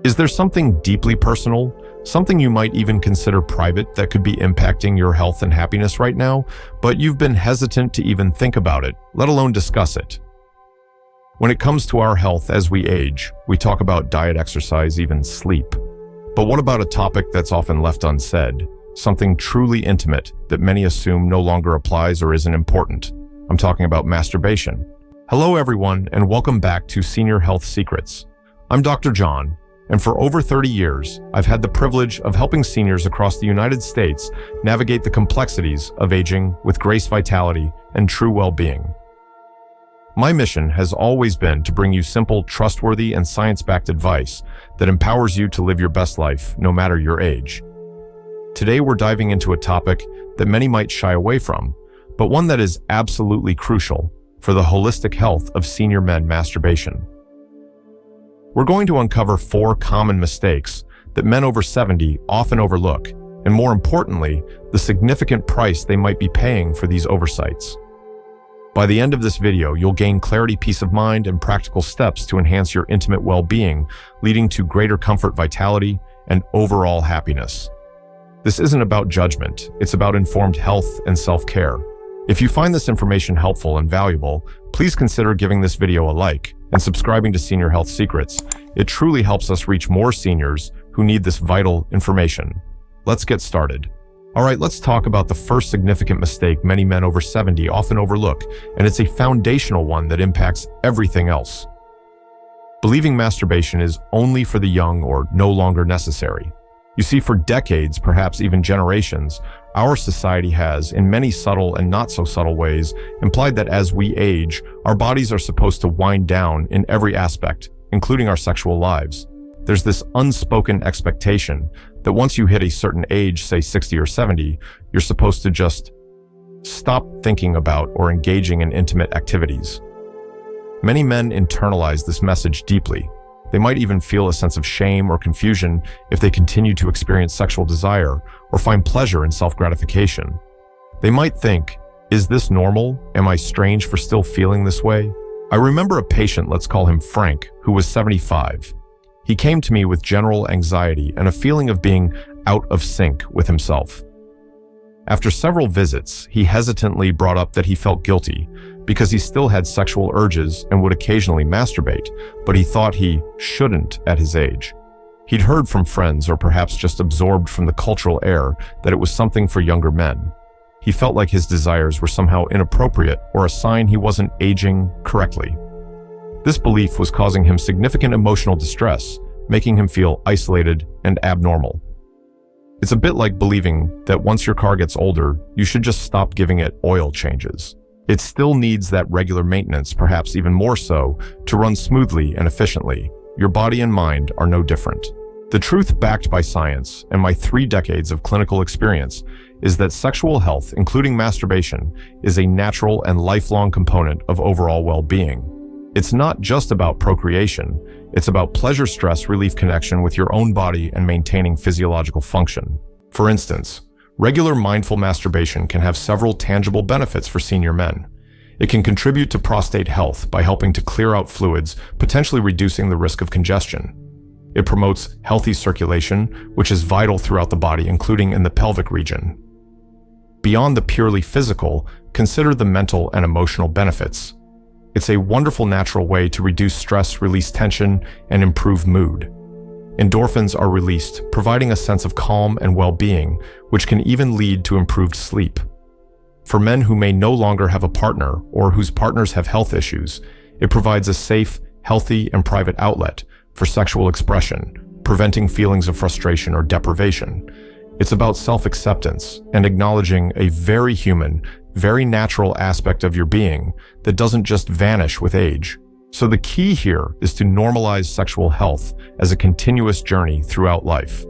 Is there something deeply personal, something you might even consider private that could be impacting your health and happiness right now, but you've been hesitant to even think about it, let alone discuss it? When it comes to our health as we age, we talk about diet, exercise, even sleep. But what about a topic that's often left unsaid? Something truly intimate that many assume no longer applies or isn't important. I'm talking about masturbation. Hello everyone, and welcome back to Senior Health Secrets. I'm Dr. John, and for over 30 years, I've had the privilege of helping seniors across the United States navigate the complexities of aging with grace, vitality, and true well-being. My mission has always been to bring you simple, trustworthy, and science-backed advice that empowers you to live your best life, no matter your age. Today, we're diving into a topic that many might shy away from, but one that is absolutely crucial for the holistic health of senior men: masturbation. We're going to uncover 4 common mistakes that men over 70 often overlook, and more importantly, the significant price they might be paying for these oversights. By the end of this video, you'll gain clarity, peace of mind, and practical steps to enhance your intimate well-being, leading to greater comfort, vitality, and overall happiness. This isn't about judgment, it's about informed health and self-care. If you find this information helpful and valuable, please consider giving this video a like and subscribing to Senior Health Secrets. It truly helps us reach more seniors who need this vital information. Let's get started. All right, let's talk about the first significant mistake many men over 70 often overlook, and it's a foundational one that impacts everything else. Believing masturbation is only for the young or no longer necessary. You see, for decades, perhaps even generations, our society has, in many subtle and not so subtle ways, implied that as we age, our bodies are supposed to wind down in every aspect, including our sexual lives. There's this unspoken expectation that once you hit a certain age, say 60 or 70, you're supposed to just stop thinking about or engaging in intimate activities. Many men internalize this message deeply. They might even feel a sense of shame or confusion if they continue to experience sexual desire or find pleasure in self-gratification. They might think, is this normal? Am I strange for still feeling this way? I remember a patient, let's call him Frank, who was 75. He came to me with general anxiety and a feeling of being out of sync with himself. After several visits, he hesitantly brought up that he felt guilty because he still had sexual urges and would occasionally masturbate, but he thought he shouldn't at his age. He'd heard from friends, or perhaps just absorbed from the cultural air, that it was something for younger men. He felt like his desires were somehow inappropriate or a sign he wasn't aging correctly. This belief was causing him significant emotional distress, making him feel isolated and abnormal. It's a bit like believing that once your car gets older, you should just stop giving it oil changes. It still needs that regular maintenance, perhaps even more so, to run smoothly and efficiently. Your body and mind are no different. The truth, backed by science and my 3 decades of clinical experience, is that sexual health, including masturbation, is a natural and lifelong component of overall well-being. It's not just about procreation, it's about pleasure, stress relief, connection with your own body, and maintaining physiological function. For instance, regular mindful masturbation can have several tangible benefits for senior men. It can contribute to prostate health by helping to clear out fluids, potentially reducing the risk of congestion. It promotes healthy circulation, which is vital throughout the body, including in the pelvic region. Beyond the purely physical, consider the mental and emotional benefits. It's a wonderful natural way to reduce stress, release tension, and improve mood. Endorphins are released, providing a sense of calm and well-being, which can even lead to improved sleep. For men who may no longer have a partner or whose partners have health issues, it provides a safe, healthy, and private outlet for sexual expression, preventing feelings of frustration or deprivation. It's about self-acceptance and acknowledging a very human, very natural aspect of your being that doesn't just vanish with age. So the key here is to normalize sexual health as a continuous journey throughout life.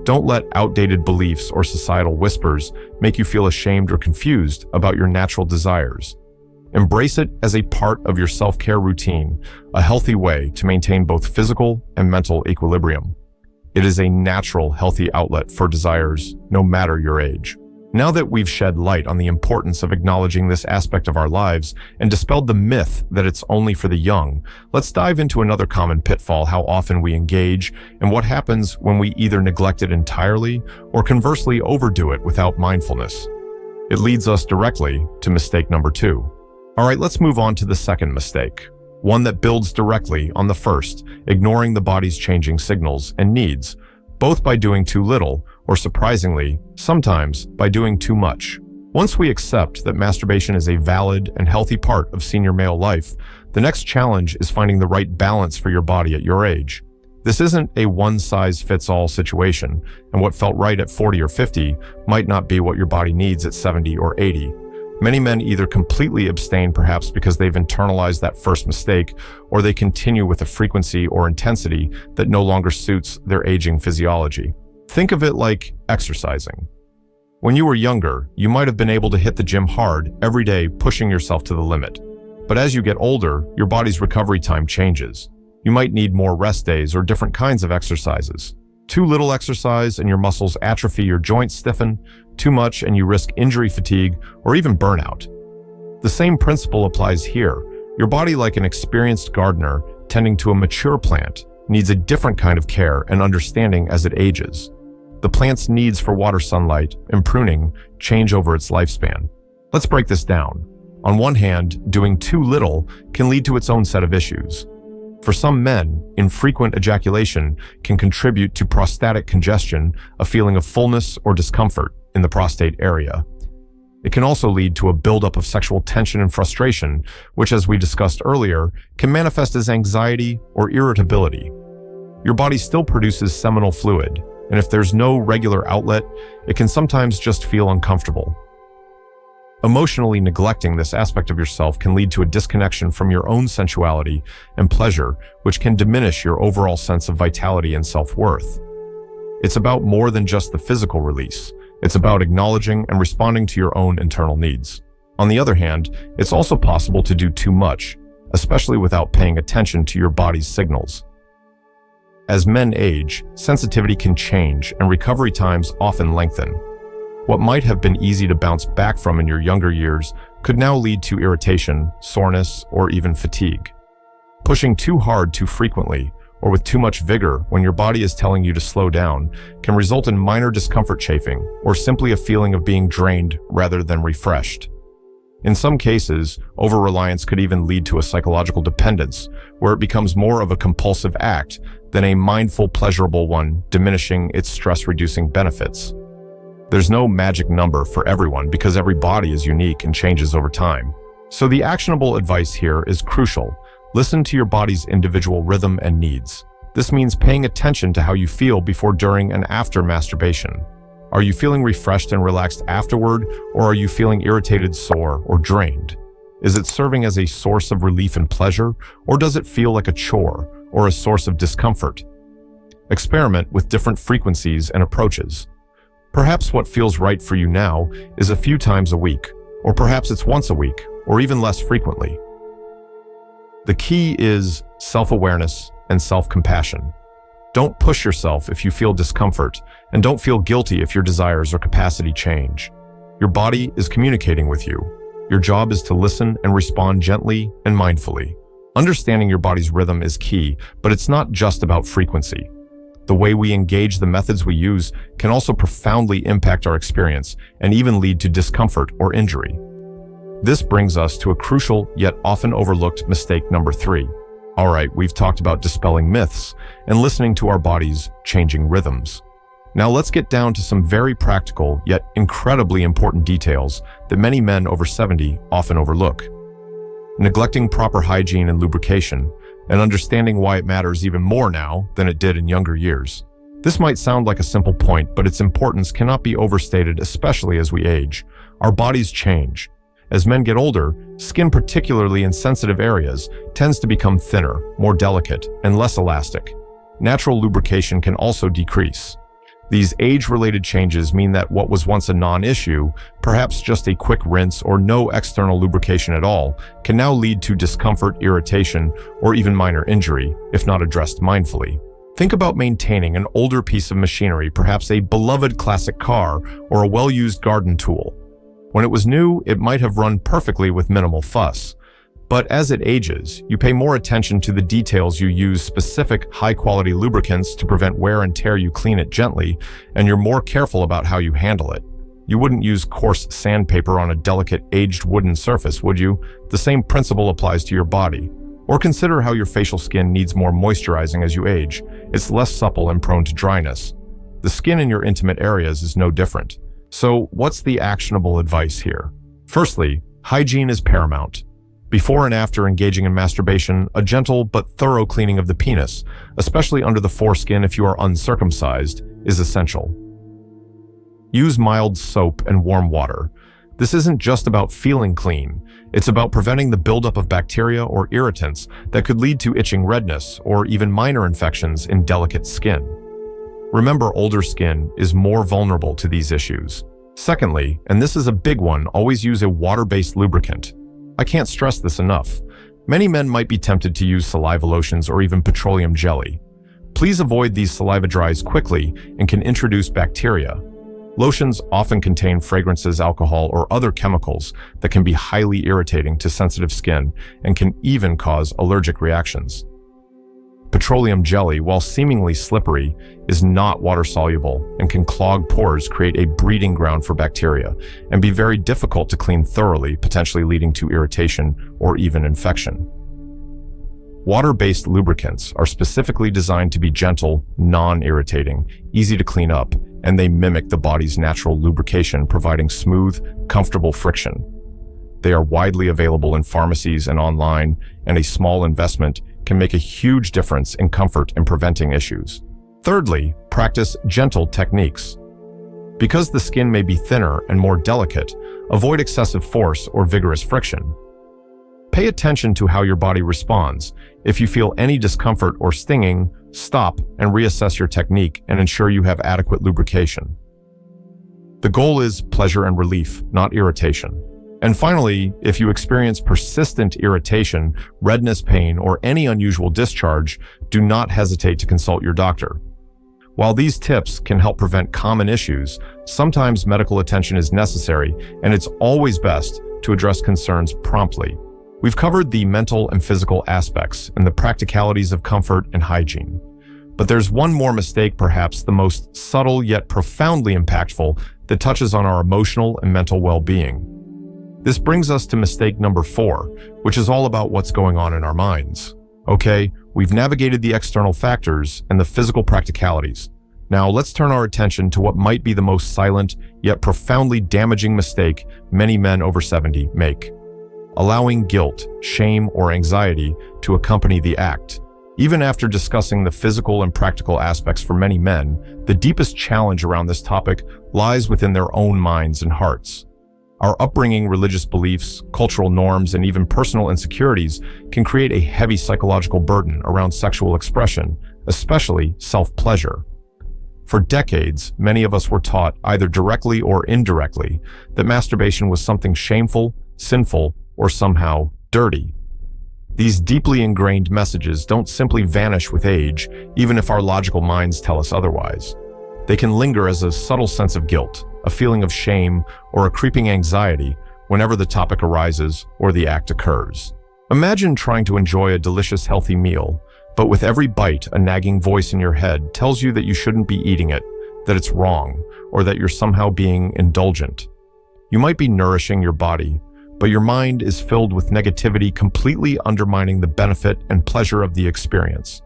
Don't let outdated beliefs or societal whispers make you feel ashamed or confused about your natural desires. Embrace it as a part of your self-care routine, a healthy way to maintain both physical and mental equilibrium. It is a natural, healthy outlet for desires, no matter your age. Now that we've shed light on the importance of acknowledging this aspect of our lives and dispelled the myth that it's only for the young, let's dive into another common pitfall: how often we engage and what happens when we either neglect it entirely or conversely overdo it without mindfulness. It leads us directly to mistake number 2. All right, let's move on to the second mistake, one that builds directly on the first, ignoring the body's changing signals and needs, both by doing too little or, surprisingly, sometimes by doing too much. Once we accept that masturbation is a valid and healthy part of senior male life, the next challenge is finding the right balance for your body at your age. This isn't a one-size-fits-all situation, and what felt right at 40 or 50 might not be what your body needs at 70 or 80. Many men either completely abstain, perhaps because they've internalized that first mistake, or they continue with a frequency or intensity that no longer suits their aging physiology. Think of it like exercising. When you were younger, you might have been able to hit the gym hard every day, pushing yourself to the limit. But as you get older, your body's recovery time changes. You might need more rest days or different kinds of exercises. Too little exercise and your muscles atrophy, your joints stiffen. Too much and you risk injury fatigue or even burnout. The same principle applies here. Your body, like an experienced gardener tending to a mature plant, needs a different kind of care and understanding as it ages. The plant's needs for water, sunlight, and pruning change over its lifespan. Let's break this down. On one hand, doing too little can lead to its own set of issues. For some men, infrequent ejaculation can contribute to prostatic congestion, a feeling of fullness or discomfort in the prostate area. It can also lead to a buildup of sexual tension and frustration, which, as we discussed earlier, can manifest as anxiety or irritability. Your body still produces seminal fluid, and if there's no regular outlet, it can sometimes just feel uncomfortable. Emotionally neglecting this aspect of yourself can lead to a disconnection from your own sensuality and pleasure, which can diminish your overall sense of vitality and self-worth. It's about more than just the physical release. It's about acknowledging and responding to your own internal needs. On the other hand, it's also possible to do too much, especially without paying attention to your body's signals. As men age, sensitivity can change and recovery times often lengthen. What might have been easy to bounce back from in your younger years could now lead to irritation, soreness, or even fatigue. Pushing too hard too frequently, or with too much vigor when your body is telling you to slow down, can result in minor discomfort, chafing, or simply a feeling of being drained rather than refreshed. In some cases, over-reliance could even lead to a psychological dependence, where it becomes more of a compulsive act than a mindful, pleasurable one, diminishing its stress-reducing benefits. There's no magic number for everyone because every body is unique and changes over time. So the actionable advice here is crucial. Listen to your body's individual rhythm and needs. This means paying attention to how you feel before, during, and after masturbation. Are you feeling refreshed and relaxed afterward, or are you feeling irritated, sore, or drained? Is it serving as a source of relief and pleasure, or does it feel like a chore or a source of discomfort? Experiment with different frequencies and approaches. Perhaps what feels right for you now is a few times a week, or perhaps it's once a week, or even less frequently. The key is self-awareness and self-compassion. Don't push yourself if you feel discomfort, and don't feel guilty if your desires or capacity change. Your body is communicating with you. Your job is to listen and respond gently and mindfully. Understanding your body's rhythm is key, but it's not just about frequency. The way we engage, the methods we use, can also profoundly impact our experience and even lead to discomfort or injury. This brings us to a crucial yet often overlooked mistake number 3. All right, we've talked about dispelling myths and listening to our body's changing rhythms. Now let's get down to some very practical yet incredibly important details that many men over 70 often overlook. Neglecting proper hygiene and lubrication, and understanding why it matters even more now than it did in younger years. This might sound like a simple point, but its importance cannot be overstated, especially as we age. Our bodies change. As men get older, skin, particularly in sensitive areas, tends to become thinner, more delicate, and less elastic. Natural lubrication can also decrease. These age-related changes mean that what was once a non-issue, perhaps just a quick rinse or no external lubrication at all, can now lead to discomfort, irritation, or even minor injury, if not addressed mindfully. Think about maintaining an older piece of machinery, perhaps a beloved classic car or a well-used garden tool. When it was new, it might have run perfectly with minimal fuss. But as it ages, you pay more attention to the details. You use specific high-quality lubricants to prevent wear and tear. You clean it gently, and you're more careful about how you handle it. You wouldn't use coarse sandpaper on a delicate, aged wooden surface, would you? The same principle applies to your body. Or consider how your facial skin needs more moisturizing as you age. It's less supple and prone to dryness. The skin in your intimate areas is no different. So, what's the actionable advice here? Firstly, hygiene is paramount. Before and after engaging in masturbation, a gentle but thorough cleaning of the penis, especially under the foreskin if you are uncircumcised, is essential. Use mild soap and warm water. This isn't just about feeling clean. It's about preventing the buildup of bacteria or irritants that could lead to itching, redness, or even minor infections in delicate skin. Remember, older skin is more vulnerable to these issues. Secondly, and this is a big one, always use a water-based lubricant. I can't stress this enough. Many men might be tempted to use saliva lotions or even petroleum jelly. Please avoid these. Saliva dries quickly and can introduce bacteria. Lotions often contain fragrances, alcohol, or other chemicals that can be highly irritating to sensitive skin and can even cause allergic reactions. Petroleum jelly, while seemingly slippery, is not water-soluble and can clog pores, create a breeding ground for bacteria, and be very difficult to clean thoroughly, potentially leading to irritation or even infection. Water-based lubricants are specifically designed to be gentle, non-irritating, easy to clean up, and they mimic the body's natural lubrication, providing smooth, comfortable friction. They are widely available in pharmacies and online, and a small investment can make a huge difference in comfort and preventing issues. Thirdly, practice gentle techniques. Because the skin may be thinner and more delicate, avoid excessive force or vigorous friction. Pay attention to how your body responds. If you feel any discomfort or stinging, stop and reassess your technique and ensure you have adequate lubrication. The goal is pleasure and relief, not irritation. And finally, if you experience persistent irritation, redness, pain, or any unusual discharge, do not hesitate to consult your doctor. While these tips can help prevent common issues, sometimes medical attention is necessary, and it's always best to address concerns promptly. We've covered the mental and physical aspects and the practicalities of comfort and hygiene. But there's one more mistake, perhaps the most subtle yet profoundly impactful, that touches on our emotional and mental well-being. This brings us to mistake number 4, which is all about what's going on in our minds. Okay, we've navigated the external factors and the physical practicalities. Now let's turn our attention to what might be the most silent yet profoundly damaging mistake many men over 70 make. Allowing guilt, shame, or anxiety to accompany the act. Even after discussing the physical and practical aspects for many men, the deepest challenge around this topic lies within their own minds and hearts. Our upbringing, religious beliefs, cultural norms, and even personal insecurities can create a heavy psychological burden around sexual expression, especially self-pleasure. For decades, many of us were taught, either directly or indirectly, that masturbation was something shameful, sinful, or somehow dirty. These deeply ingrained messages don't simply vanish with age, even if our logical minds tell us otherwise. They can linger as a subtle sense of guilt, a feeling of shame, or a creeping anxiety whenever the topic arises or the act occurs. Imagine trying to enjoy a delicious, healthy meal, but with every bite, a nagging voice in your head tells you that you shouldn't be eating it, that it's wrong, or that you're somehow being indulgent. You might be nourishing your body, but your mind is filled with negativity, completely undermining the benefit and pleasure of the experience.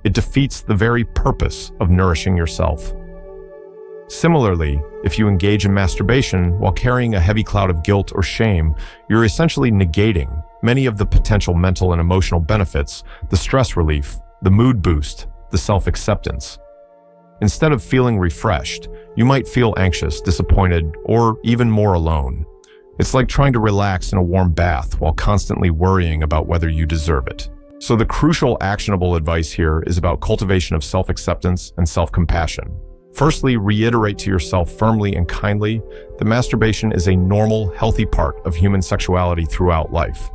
It defeats the very purpose of nourishing yourself. Similarly, if you engage in masturbation while carrying a heavy cloud of guilt or shame, you're essentially negating many of the potential mental and emotional benefits, the stress relief, the mood boost, the self-acceptance. Instead of feeling refreshed, you might feel anxious, disappointed, or even more alone. It's like trying to relax in a warm bath while constantly worrying about whether you deserve it. So the crucial actionable advice here is about cultivation of self-acceptance and self-compassion. Firstly, reiterate to yourself firmly and kindly that masturbation is a normal, healthy part of human sexuality throughout life.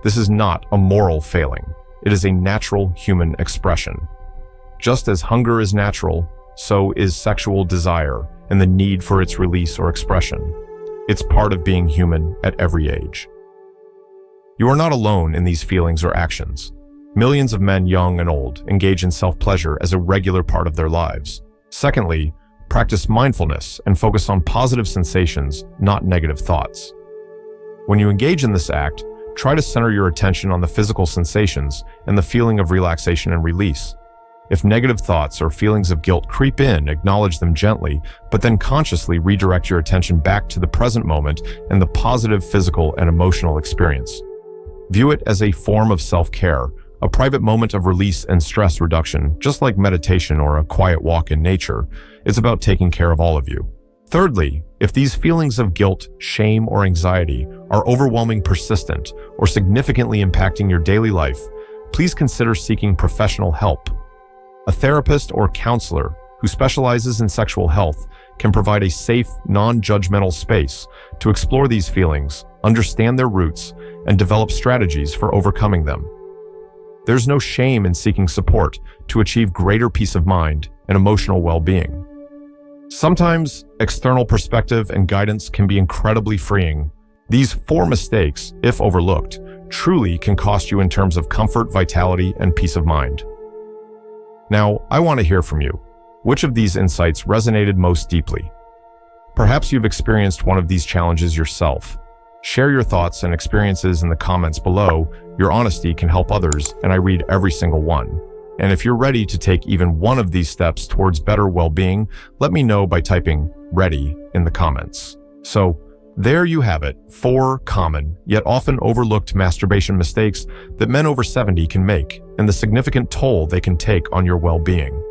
This is not a moral failing. It is a natural human expression. Just as hunger is natural, so is sexual desire and the need for its release or expression. It's part of being human at every age. You are not alone in these feelings or actions. Millions of men, young and old, engage in self-pleasure as a regular part of their lives. Secondly, practice mindfulness and focus on positive sensations, not negative thoughts. When you engage in this act, try to center your attention on the physical sensations and the feeling of relaxation and release. If negative thoughts or feelings of guilt creep in, acknowledge them gently, but then consciously redirect your attention back to the present moment and the positive physical and emotional experience. View it as a form of self-care, a private moment of release and stress reduction, just like meditation or a quiet walk in nature. It's about taking care of all of you. Thirdly, if these feelings of guilt, shame, or anxiety are overwhelming, persistent, or significantly impacting your daily life, please consider seeking professional help. A therapist or counselor who specializes in sexual health can provide a safe, non-judgmental space to explore these feelings, understand their roots, and develop strategies for overcoming them. There's no shame in seeking support to achieve greater peace of mind and emotional well-being. Sometimes external perspective and guidance can be incredibly freeing. These 4 mistakes, if overlooked, truly can cost you in terms of comfort, vitality, and peace of mind. Now, I want to hear from you. Which of these insights resonated most deeply? Perhaps you've experienced one of these challenges yourself. Share your thoughts and experiences in the comments below. Your honesty can help others, and I read every single one. And if you're ready to take even one of these steps towards better well-being, let me know by typing "ready" in the comments. So, there you have it, 4 common, yet often overlooked masturbation mistakes that men over 70 can make, and the significant toll they can take on your well-being.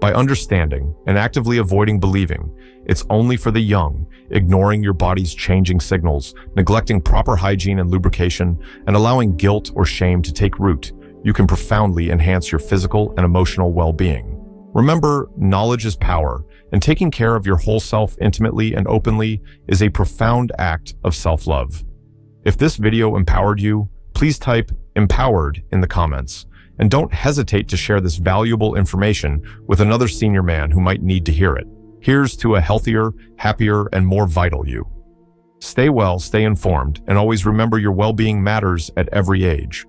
By understanding and actively avoiding believing it's only for the young, ignoring your body's changing signals, neglecting proper hygiene and lubrication, and allowing guilt or shame to take root, you can profoundly enhance your physical and emotional well-being. Remember, knowledge is power, and taking care of your whole self intimately and openly is a profound act of self-love. If this video empowered you, please type "empowered" in the comments, and don't hesitate to share this valuable information with another senior man who might need to hear it. Here's to a healthier, happier, and more vital you. Stay well, stay informed, and always remember your well-being matters at every age.